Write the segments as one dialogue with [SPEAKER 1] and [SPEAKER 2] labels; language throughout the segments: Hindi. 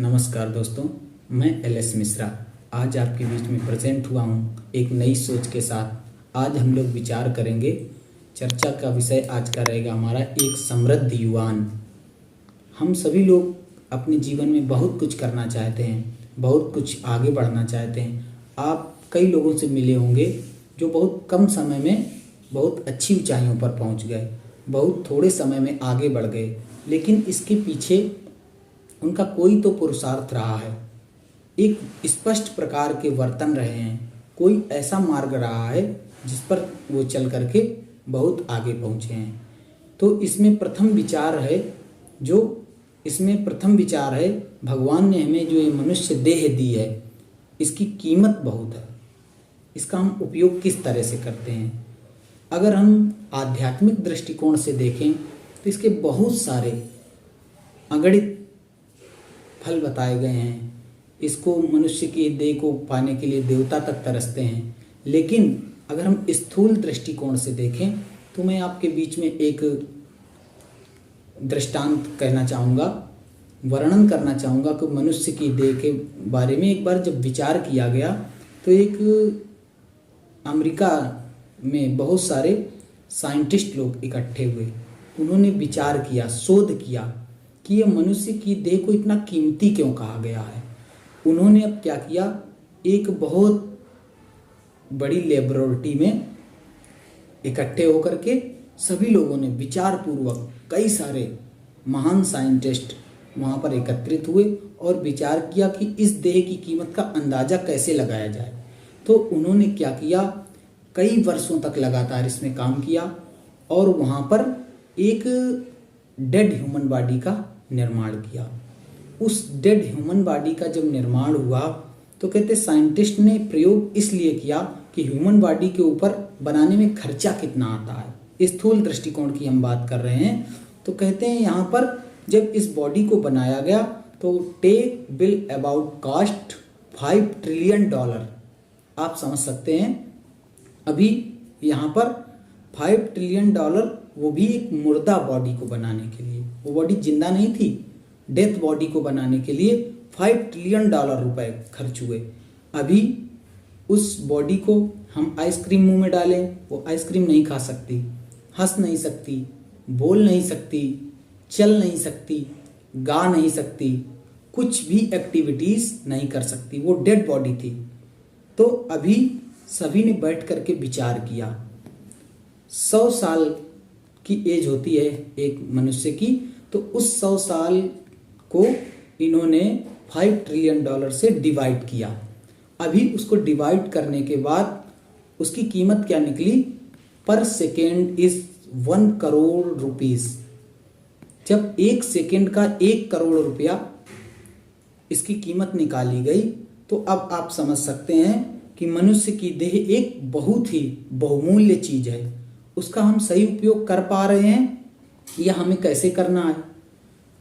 [SPEAKER 1] नमस्कार दोस्तों, मैं एल.एस. मिश्रा आज आपके बीच में प्रेजेंट हुआ हूँ एक नई सोच के साथ। आज हम लोग विचार करेंगे। चर्चा का विषय आज का रहेगा हमारा एक समृद्ध युवान। हम सभी लोग अपने जीवन में बहुत कुछ करना चाहते हैं, बहुत कुछ आगे बढ़ना चाहते हैं। आप कई लोगों से मिले होंगे जो बहुत कम समय में बहुत अच्छी ऊंचाइयों पर पहुंच गए, बहुत थोड़े समय में आगे बढ़ गए, लेकिन इसके पीछे उनका कोई तो पुरुषार्थ रहा है, एक स्पष्ट प्रकार के वर्तन रहे हैं, कोई ऐसा मार्ग रहा है जिस पर वो चल करके बहुत आगे पहुँचे हैं। तो इसमें प्रथम विचार है भगवान ने हमें जो ये मनुष्य देह दी है, इसकी कीमत बहुत है। इसका हम उपयोग किस तरह से करते हैं। अगर हम आध्यात्मिक दृष्टिकोण से देखें तो इसके बहुत सारे अगणित फल बताए गए हैं। इसको मनुष्य की देह को पाने के लिए देवता तक तरसते हैं। लेकिन अगर हम स्थूल दृष्टिकोण से देखें तो मैं आपके बीच में एक दृष्टांत कहना चाहूँगा, वर्णन करना चाहूँगा कि मनुष्य की देह के बारे में एक बार जब विचार किया गया तो एक अमेरिका में बहुत सारे साइंटिस्ट लोग इकट्ठे हुए। उन्होंने विचार किया, शोध किया कि यह मनुष्य की देह को इतना कीमती क्यों कहा गया है। उन्होंने अब क्या किया, एक बहुत बड़ी लेबोरेटरी में इकट्ठे होकर के सभी लोगों ने विचार पूर्वक, कई सारे महान साइंटिस्ट वहाँ पर एकत्रित हुए और विचार किया कि इस देह की कीमत का अंदाज़ा कैसे लगाया जाए। तो उन्होंने क्या किया, कई वर्षों तक लगातार इसमें काम किया और वहाँ पर एक डेड ह्यूमन बॉडी का निर्माण किया। उस डेड ह्यूमन बॉडी का जब निर्माण हुआ तो कहते साइंटिस्ट ने प्रयोग इसलिए किया कि ह्यूमन बॉडी के ऊपर बनाने में खर्चा कितना आता है। स्थूल दृष्टिकोण की हम बात कर रहे हैं। तो कहते हैं यहाँ पर जब इस बॉडी को बनाया गया तो tech bill about cost $5 trillion. आप समझ सकते हैं, अभी यहाँ पर $5 ट्रिलियन, वो भी एक मुर्दा बॉडी को बनाने के लिए। वो बॉडी जिंदा नहीं थी, डेथ बॉडी को बनाने के लिए $5 ट्रिलियन रुपए खर्च हुए। अभी उस बॉडी को हम आइसक्रीम मुंह में डालें, वो आइसक्रीम नहीं खा सकती, हंस नहीं सकती, बोल नहीं सकती, चल नहीं सकती, गा नहीं सकती, कुछ भी एक्टिविटीज़ नहीं कर सकती। वो डेड बॉडी थी। तो अभी सभी ने बैठ करके विचार किया। 100 साल की एज होती है एक मनुष्य की, तो उस 100 साल को इन्होंने $5 ट्रिलियन से डिवाइड किया। अभी उसको डिवाइड करने के बाद उसकी कीमत क्या निकली, पर सेकेंड इज 1 करोड़ रुपीस। जब एक सेकेंड का 1 करोड़ रुपया इसकी कीमत निकाली गई तो अब आप समझ सकते हैं कि मनुष्य की देह एक बहुत ही बहुमूल्य चीज है। उसका हम सही उपयोग कर पा रहे हैं या हमें कैसे करना है।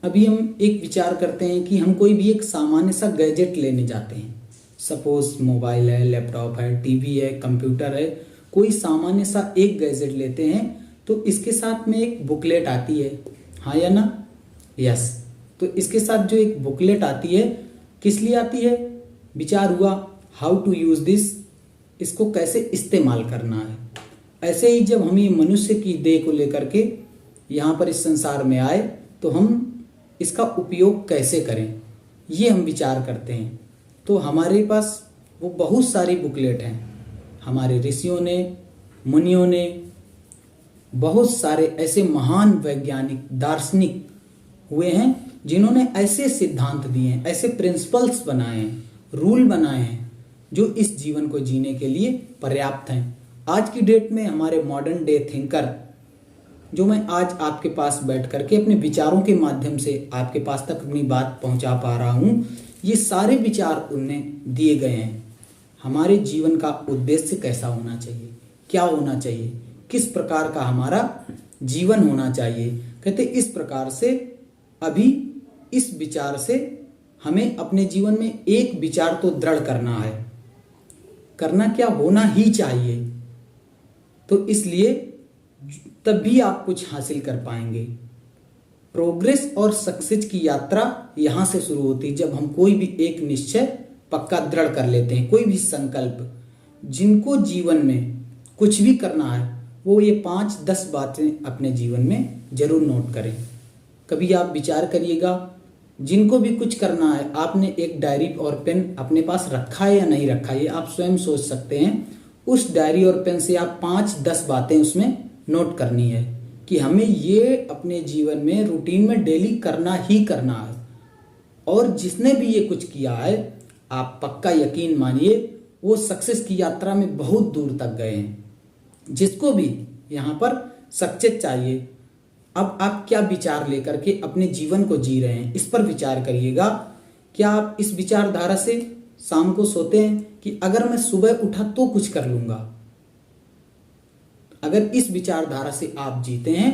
[SPEAKER 1] अभी हम एक विचार करते हैं कि हम कोई भी एक सामान्य सा गैजेट लेने जाते हैं। सपोज मोबाइल है, लैपटॉप है, टीवी है, कंप्यूटर है, कोई सामान्य सा एक गैजेट लेते हैं तो इसके साथ में एक बुकलेट आती है, हाँ या ना? यस। तो इसके साथ जो एक बुकलेट आती है, किस लिए आती है? विचार हुआ हाउ टू यूज दिस, इसको कैसे इस्तेमाल करना है। ऐसे ही जब हम ये मनुष्य की देह को लेकर के यहाँ पर इस संसार में आए तो हम इसका उपयोग कैसे करें, ये हम विचार करते हैं। तो हमारे पास वो बहुत सारी बुकलेट हैं। हमारे ऋषियों ने, मुनियों ने, बहुत सारे ऐसे महान वैज्ञानिक, दार्शनिक हुए हैं जिन्होंने ऐसे सिद्धांत दिए हैं, ऐसे प्रिंसिपल्स बनाए हैं, रूल बनाए हैं जो इस जीवन को जीने के लिए पर्याप्त हैं। आज की डेट में हमारे मॉडर्न डे थिंकर, जो मैं आज आपके पास बैठ करके अपने विचारों के माध्यम से आपके पास तक अपनी बात पहुंचा पा रहा हूं, ये सारे विचार उनने दिए गए हैं। हमारे जीवन का उद्देश्य कैसा होना चाहिए, क्या होना चाहिए, किस प्रकार का हमारा जीवन होना चाहिए। कहते इस प्रकार से अभी इस विचार से हमें अपने जीवन में एक विचार तो दृढ़ करना है, करना क्या, होना ही चाहिए। तो इसलिए तब भी आप कुछ हासिल कर पाएंगे। प्रोग्रेस और सक्सेस की यात्रा यहाँ से शुरू होती है, जब हम कोई भी एक निश्चय पक्का दृढ़ कर लेते हैं, कोई भी संकल्प। जिनको जीवन में कुछ भी करना है वो ये 5-10 बातें अपने जीवन में जरूर नोट करें। कभी आप विचार करिएगा, जिनको भी कुछ करना है, आपने एक डायरी और पेन अपने पास रखा है या नहीं रखा है, ये आप स्वयं सोच सकते हैं। उस डायरी और पेन से आप 5-10 बातें उसमें नोट करनी है कि हमें ये अपने जीवन में रूटीन में डेली करना ही करना है। और जिसने भी ये कुछ किया है, आप पक्का यकीन मानिए वो सक्सेस की यात्रा में बहुत दूर तक गए हैं। जिसको भी यहाँ पर सक्सेस चाहिए, अब आप क्या विचार लेकर के अपने जीवन को जी रहे हैं, इस पर विचार करिएगा। क्या आप इस विचारधारा से शाम को सोते हैं कि अगर मैं सुबह उठा तो कुछ कर लूंगा? अगर इस विचारधारा से आप जीते हैं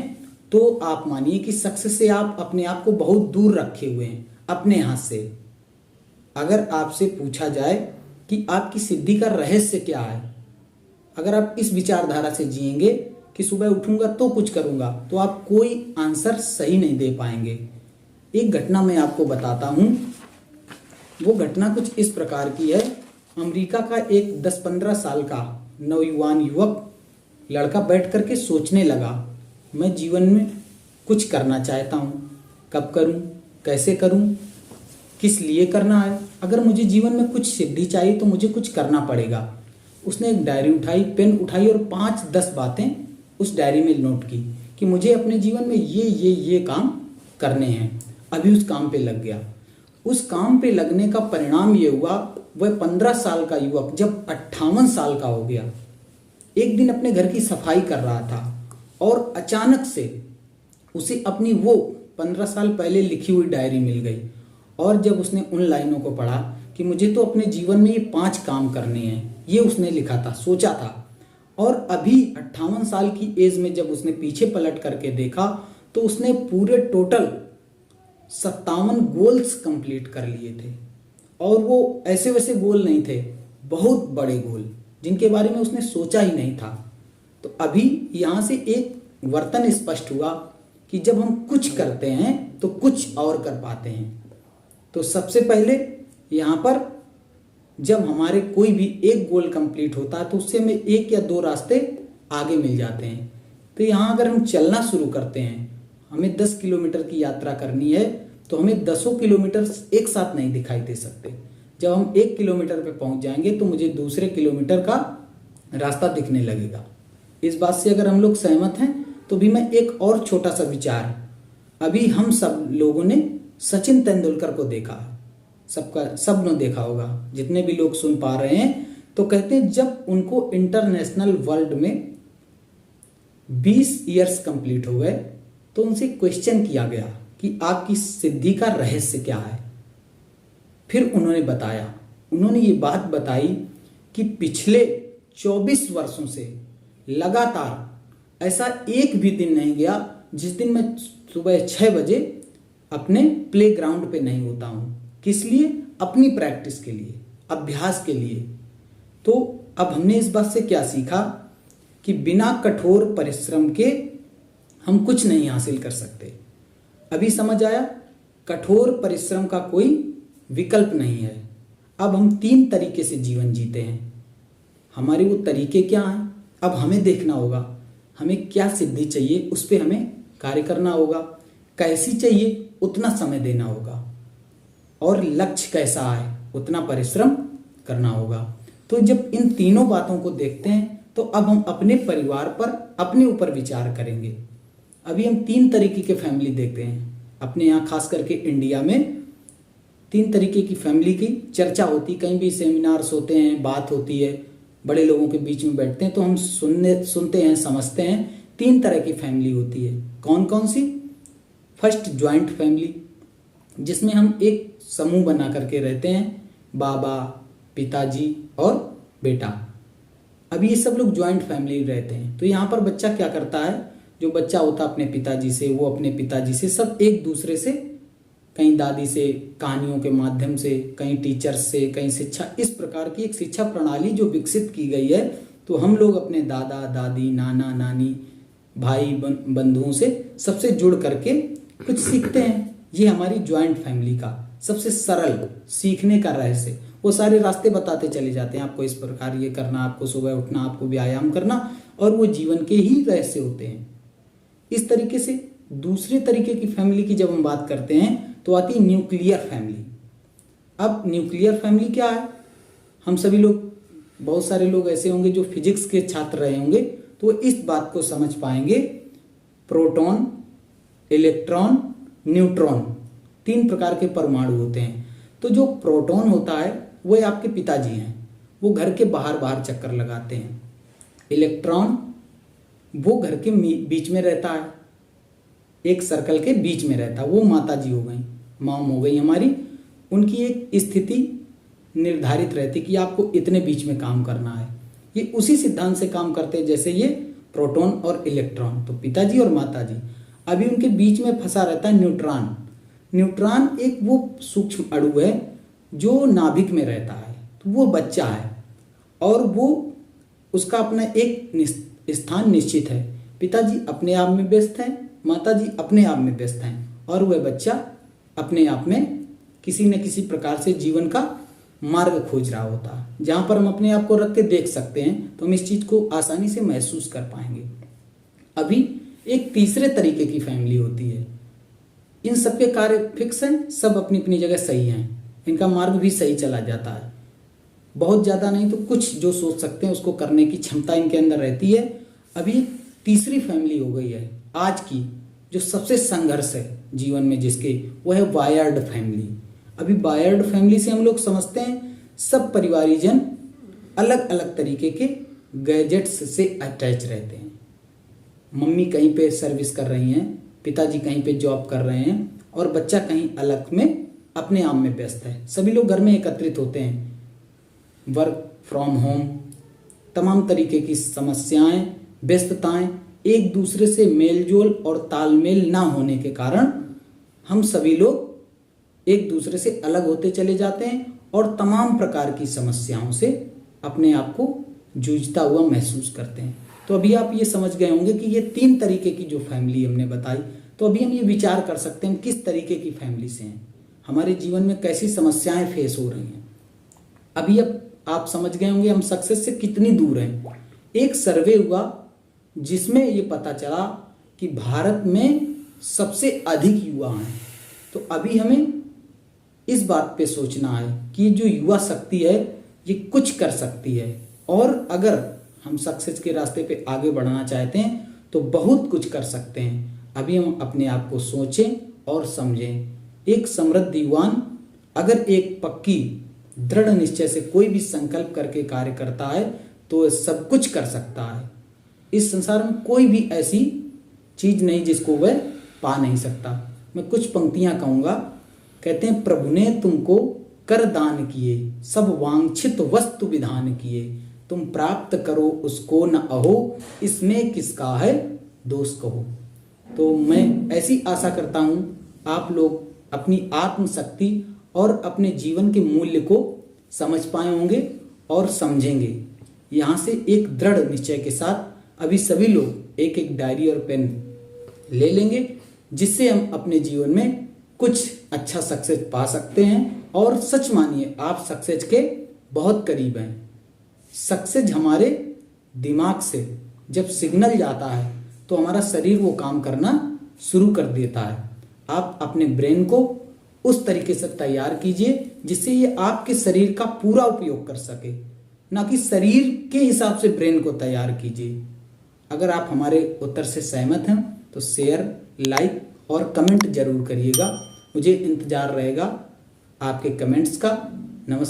[SPEAKER 1] तो आप मानिए कि सक्सेस से आप अपने आप को बहुत दूर रखे हुए हैं अपने हाथ से। अगर आपसे पूछा जाए कि आपकी सिद्धि का रहस्य क्या है, अगर आप इस विचारधारा से जिएंगे कि सुबह उठूंगा तो कुछ करूंगा, तो आप कोई आंसर सही नहीं दे पाएंगे। एक घटना मैं आपको बताता हूं। वो घटना कुछ इस प्रकार की है। अमेरिका का एक 10-15 साल का नौजवान युवक लड़का बैठ करके सोचने लगा, मैं जीवन में कुछ करना चाहता हूं, कब करूं, कैसे करूं, किस लिए करना है। अगर मुझे जीवन में कुछ सिद्धि चाहिए तो मुझे कुछ करना पड़ेगा। उसने एक डायरी उठाई, पेन उठाई और 5-10 बातें उस डायरी में नोट की कि मुझे अपने जीवन में ये काम करने हैं। अभी उस काम पे लग गया। उस काम पे लगने का परिणाम ये हुआ, वह 15 साल का युवक जब 58 साल का हो गया, एक दिन अपने घर की सफाई कर रहा था और अचानक से उसे अपनी वो 15 साल पहले लिखी हुई डायरी मिल गई। और जब उसने उन लाइनों को पढ़ा कि मुझे तो अपने जीवन में ये 5 काम करने हैं, ये उसने लिखा था, सोचा था। और अभी 58 साल की एज में जब उसने पीछे पलट करके देखा तो उसने पूरे टोटल 57 गोल्स कंप्लीट कर लिए थे। और वो ऐसे वैसे गोल नहीं थे, बहुत बड़े गोल जिनके बारे में उसने सोचा ही नहीं था। तो अभी यहाँ से एक वर्तन स्पष्ट हुआ कि जब हम कुछ करते हैं तो कुछ और कर पाते हैं। तो सबसे पहले यहाँ पर जब हमारे कोई भी एक गोल कंप्लीट होता है तो उससे हमें 1 या 2 रास्ते आगे मिल जाते हैं। तो यहाँ अगर हम चलना शुरू करते हैं, हमें 10 किलोमीटर की यात्रा करनी है तो हमें 10 किलोमीटर एक साथ नहीं दिखाई दे सकते। जब हम 1 किलोमीटर पे पहुंच जाएंगे तो मुझे दूसरे किलोमीटर का रास्ता दिखने लगेगा। इस बात से अगर हम लोग सहमत हैं तो भी मैं एक और छोटा सा विचार, अभी हम सब लोगों ने सचिन तेंदुलकर को देखा, सबने देखा होगा, जितने भी लोग सुन पा रहे हैं। तो कहते हैं जब उनको इंटरनेशनल वर्ल्ड में 20 इयर्स कंप्लीट हो गए तो उनसे क्वेश्चन किया गया कि आपकी सिद्धि का रहस्य क्या है। फिर उन्होंने बताया, उन्होंने ये बात बताई कि पिछले 24 वर्षों से लगातार ऐसा एक भी दिन नहीं गया जिस दिन मैं सुबह 6 बजे अपने प्ले ग्राउंड पे नहीं होता हूं। किस लिए? अपनी प्रैक्टिस के लिए, अभ्यास के लिए। तो अब हमने इस बात से क्या सीखा कि बिना कठोर परिश्रम के हम कुछ नहीं हासिल कर सकते। अभी समझ आया, कठोर परिश्रम का कोई विकल्प नहीं है। अब हम 3 तरीके से जीवन जीते हैं। हमारे वो तरीके क्या हैं? अब हमें देखना होगा, हमें क्या सिद्धि चाहिए, उस पर हमें कार्य करना होगा। कैसी चाहिए, उतना समय देना होगा। और लक्ष्य कैसा है, उतना परिश्रम करना होगा। तो जब इन तीनों बातों को देखते हैं तो अब हम अपने परिवार पर, अपने ऊपर विचार करेंगे। अभी हम 3 तरीके के फैमिली देखते हैं अपने यहाँ, खास करके इंडिया में 3 तरीके की फैमिली की चर्चा होती, कहीं भी सेमिनार्स होते हैं, बात होती है, बड़े लोगों के बीच में बैठते हैं तो हम सुनते हैं, समझते हैं 3 तरह की फैमिली होती है। कौन कौन सी? फर्स्ट, ज्वाइंट फैमिली, जिसमें हम एक समूह बना करके रहते हैं, बाबा, पिताजी और बेटा। अभी ये सब लोग ज्वाइंट फैमिली रहते हैं। तो यहाँ पर बच्चा क्या करता है, जो बच्चा होता है अपने पिताजी से, वो अपने पिताजी से, सब एक दूसरे से, कहीं दादी से कहानियों के माध्यम से, कहीं टीचर्स से, कहीं शिक्षा, इस प्रकार की एक शिक्षा प्रणाली जो विकसित की गई है। तो हम लोग अपने दादा दादी, नाना नानी, भाई बंधुओं से सबसे जुड़ करके कुछ सीखते हैं। ये हमारी ज्वाइंट फैमिली का सबसे सरल सीखने का रहस्य, वो सारे रास्ते बताते चले जाते हैं, आपको इस प्रकार ये करना, आपको सुबह उठना, आपको व्यायाम करना, और वो जीवन के ही रहस्य होते हैं। इस तरीके से दूसरे तरीके की फैमिली की जब हम बात करते हैं तो आती है न्यूक्लियर फैमिली। अब न्यूक्लियर फैमिली क्या है? हम सभी लोग, बहुत सारे लोग ऐसे होंगे जो फिजिक्स के छात्र रहे होंगे, तो इस बात को समझ पाएंगे। प्रोटॉन, इलेक्ट्रॉन, न्यूट्रॉन, 3 प्रकार के परमाणु होते हैं। तो जो प्रोटॉन होता है वो आपके पिताजी हैं, वो घर के बाहर बाहर चक्कर लगाते हैं। इलेक्ट्रॉन वो घर के बीच में रहता है, एक सर्कल के बीच में रहता है, वो माता जी हो गई, मॉम हो गई हमारी। उनकी एक स्थिति निर्धारित रहती कि आपको इतने बीच में काम करना है। ये उसी सिद्धांत से काम करते हैं जैसे ये प्रोटॉन और इलेक्ट्रॉन। तो पिताजी और माताजी, अभी उनके बीच में फंसा रहता है न्यूट्रॉन। न्यूट्रॉन एक वो सूक्ष्म अणु है जो नाभिक में रहता है, तो वो बच्चा है और वो उसका अपना एक स्थान निश्चित है। पिताजी अपने आप में व्यस्त हैं, माताजी अपने आप में व्यस्त हैं, और वह बच्चा अपने आप में किसी न किसी प्रकार से जीवन का मार्ग खोज रहा होता है। जहां पर हम अपने आप को रख के देख सकते हैं तो हम इस चीज को आसानी से महसूस कर पाएंगे। अभी एक तीसरे तरीके की फैमिली होती है। इन सबके कार्य फिक्स हैं, सब अपनी अपनी जगह सही हैं, इनका मार्ग भी सही चला जाता है। बहुत ज़्यादा नहीं तो कुछ जो सोच सकते हैं उसको करने की क्षमता इनके अंदर रहती है। अभी तीसरी फैमिली हो गई है आज की, जो सबसे संघर्ष है जीवन में जिसके, वो है वायर्ड फैमिली। अभी वायर्ड फैमिली से हम लोग समझते हैं सब परिवारीजन अलग अलग तरीके के गैजेट्स से अटैच रहते हैं। मम्मी कहीं पे सर्विस कर रही हैं, पिताजी कहीं पे जॉब कर रहे हैं, और बच्चा कहीं अलग में अपने आप में व्यस्त है। सभी लोग घर में एकत्रित होते हैं, वर्क फ्रॉम होम, तमाम तरीके की समस्याएं, व्यस्तताएं, एक दूसरे से मेलजोल और तालमेल ना होने के कारण हम सभी लोग एक दूसरे से अलग होते चले जाते हैं और तमाम प्रकार की समस्याओं से अपने आप को जूझता हुआ महसूस करते हैं। तो अभी आप ये समझ गए होंगे कि ये 3 तरीके की जो फैमिली हमने बताई, तो अभी हम ये विचार कर सकते हैं किस तरीके की फैमिली से हैं, हमारे जीवन में कैसी समस्याएं फेस हो रही हैं। अभी अब आप समझ गए होंगे हम सक्सेस से कितनी दूर हैं। एक सर्वे हुआ जिसमें ये पता चला कि भारत में सबसे अधिक युवा हैं। तो अभी हमें इस बात पे सोचना है कि जो युवा शक्ति है ये कुछ कर सकती है, और अगर हम सक्सेस के रास्ते पे आगे बढ़ना चाहते हैं तो बहुत कुछ कर सकते हैं। अभी हम अपने आप को सोचें और समझें। एक समृद्ध युवान अगर एक पक्की दृढ़ निश्चय से कोई भी संकल्प करके कार्य करता है तो सब कुछ कर सकता है। इस संसार में कोई भी ऐसी चीज नहीं जिसको वह पा नहीं सकता। मैं कुछ पंक्तियां कहूंगा। कहते हैं, प्रभु ने तुमको कर दान किए, सब वांछित वस्तु विधान किए, तुम प्राप्त करो उसको न अहो, इसमें किसका है दोष कहो। तो मैं ऐसी आशा करता हूं आप लोग अपनी आत्मशक्ति और अपने जीवन के मूल्य को समझ पाए होंगे और समझेंगे। यहाँ से एक दृढ़ निश्चय के साथ अभी सभी लोग एक एक डायरी और पेन ले लेंगे, जिससे हम अपने जीवन में कुछ अच्छा सक्सेस पा सकते हैं। और सच मानिए आप सक्सेस के बहुत करीब हैं। सक्सेस हमारे दिमाग से जब सिग्नल जाता है तो हमारा शरीर वो काम करना शुरू कर देता है। आप अपने ब्रेन को उस तरीके से तैयार कीजिए जिससे ये आपके शरीर का पूरा उपयोग कर सके, ना कि शरीर के हिसाब से ब्रेन को तैयार कीजिए। अगर आप हमारे उत्तर से सहमत हैं तो शेयर, लाइक और कमेंट जरूर करिएगा। मुझे इंतजार रहेगा आपके कमेंट्स का। नमस्कार।